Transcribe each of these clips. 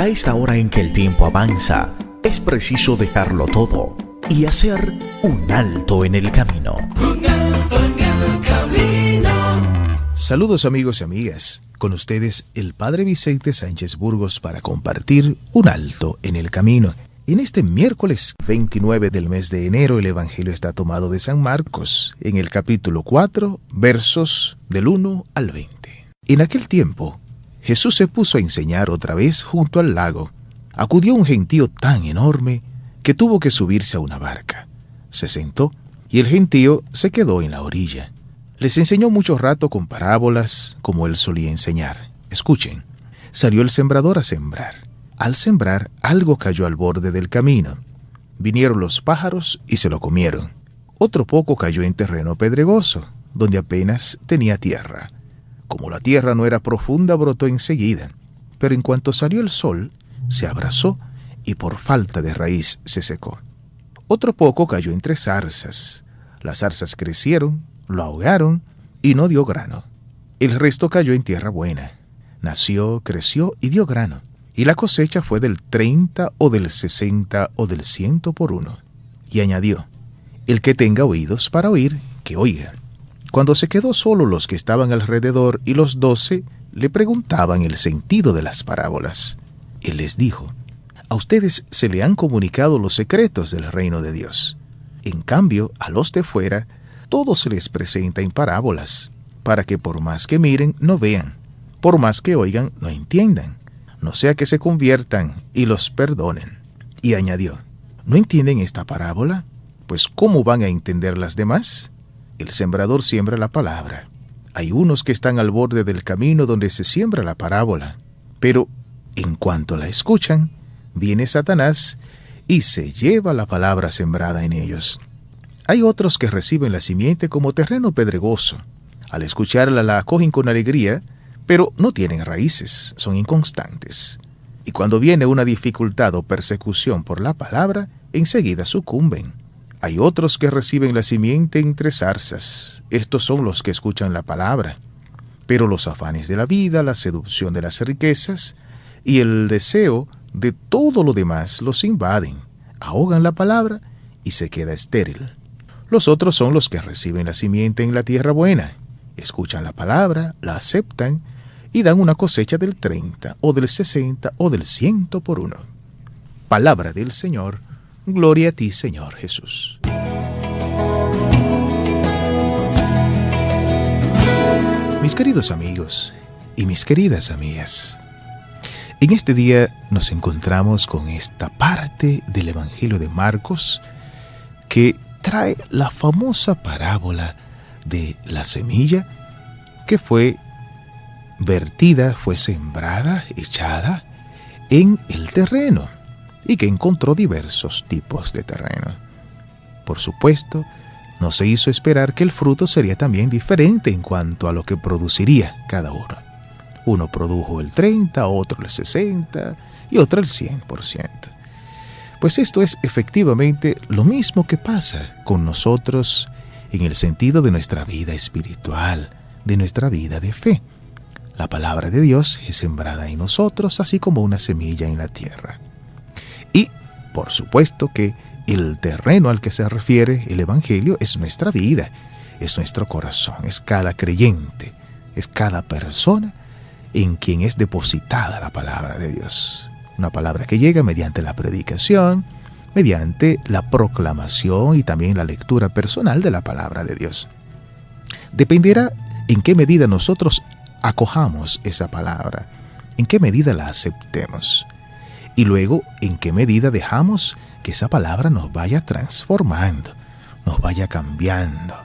A esta hora en que el tiempo avanza, es preciso dejarlo todo y hacer un alto en el camino. Un alto en el camino. Saludos amigos y amigas, con ustedes el Padre Vicente Sánchez Burgos para compartir un alto en el camino. En este miércoles 29 del mes de enero el Evangelio está tomado de San Marcos, en el capítulo 4, versos del 1 al 20. En aquel tiempo, Jesús se puso a enseñar otra vez junto al lago. Acudió un gentío tan enorme que tuvo que subirse a una barca. Se sentó y el gentío se quedó en la orilla. Les enseñó mucho rato con parábolas, como él solía enseñar. Escuchen, salió el sembrador a sembrar. Al sembrar, algo cayó al borde del camino. Vinieron los pájaros y se lo comieron. Otro poco cayó en terreno pedregoso, donde apenas tenía tierra. Como la tierra no era profunda, brotó enseguida. Pero en cuanto salió el sol, se abrazó y por falta de raíz se secó. Otro poco cayó entre zarzas. Las zarzas crecieron, lo ahogaron y no dio grano. El resto cayó en tierra buena. Nació, creció y dio grano. Y la cosecha fue del 30 o del 60 o del 100 por uno. Y añadió, el que tenga oídos para oír, que oiga. Cuando se quedó solo los que estaban alrededor y los 12 le preguntaban el sentido de las parábolas. Él les dijo, a ustedes se le han comunicado los secretos del reino de Dios. En cambio, a los de fuera, todo se les presenta en parábolas, para que por más que miren, no vean, por más que oigan, no entiendan, no sea que se conviertan y los perdonen. Y añadió, ¿no entienden esta parábola? Pues ¿cómo van a entender las demás? El sembrador siembra la palabra. Hay unos que están al borde del camino donde se siembra la parábola, pero en cuanto la escuchan, viene Satanás y se lleva la palabra sembrada en ellos. Hay otros que reciben la simiente como terreno pedregoso. Al escucharla la acogen con alegría, pero no tienen raíces, son inconstantes. Y cuando viene una dificultad o persecución por la palabra, enseguida sucumben. Hay otros que reciben la simiente entre zarzas. Estos son los que escuchan la palabra. Pero los afanes de la vida, la seducción de las riquezas y el deseo de todo lo demás los invaden, ahogan la palabra y se queda estéril. Los otros son los que reciben la simiente en la tierra buena. Escuchan la palabra, la aceptan y dan una cosecha del 30 o del 60 o del 100 por uno. Palabra del Señor, gloria a ti, Señor Jesús. Mis queridos amigos y mis queridas amigas, en este día nos encontramos con esta parte del Evangelio de Marcos que trae la famosa parábola de la semilla que fue vertida, fue sembrada, echada en el terreno y que encontró diversos tipos de terreno. Por supuesto, no se hizo esperar que el fruto sería también diferente en cuanto a lo que produciría cada uno. Uno produjo el 30, otro el 60 y otro el 100%. Pues esto es efectivamente lo mismo que pasa con nosotros en el sentido de nuestra vida espiritual, de nuestra vida de fe. La palabra de Dios es sembrada en nosotros, así como una semilla en la tierra. Y, por supuesto que el terreno al que se refiere el Evangelio es nuestra vida, es nuestro corazón, es cada creyente, es cada persona en quien es depositada la palabra de Dios. Una palabra que llega mediante la predicación, mediante la proclamación y también la lectura personal de la palabra de Dios. Dependerá en qué medida nosotros acojamos esa palabra, en qué medida la aceptemos y luego en qué medida dejamos que esa palabra nos vaya transformando, nos vaya cambiando,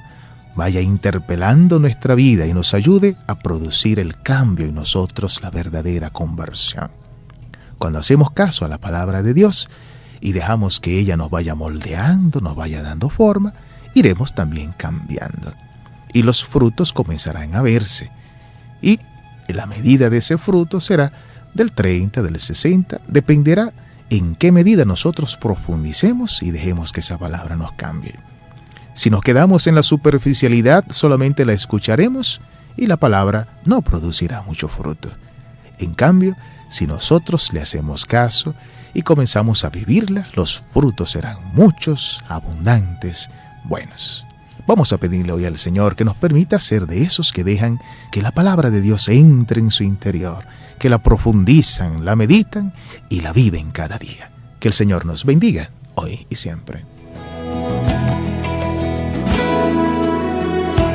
vaya interpelando nuestra vida y nos ayude a producir el cambio en nosotros, la verdadera conversión. Cuando hacemos caso a la palabra de Dios y dejamos que ella nos vaya moldeando, nos vaya dando forma, iremos también cambiando. Y los frutos comenzarán a verse. Y la medida de ese fruto será del 30, del 60, dependerá en qué medida nosotros profundicemos y dejemos que esa palabra nos cambie. Si nos quedamos en la superficialidad, solamente la escucharemos y la palabra no producirá mucho fruto. En cambio, Si nosotros le hacemos caso y comenzamos a vivirla, los frutos serán muchos, abundantes, buenos. Vamos a pedirle hoy al Señor que nos permita ser de esos que dejan que la palabra de Dios entre en su interior, que la profundizan, la meditan y la viven cada día. Que el Señor nos bendiga hoy y siempre.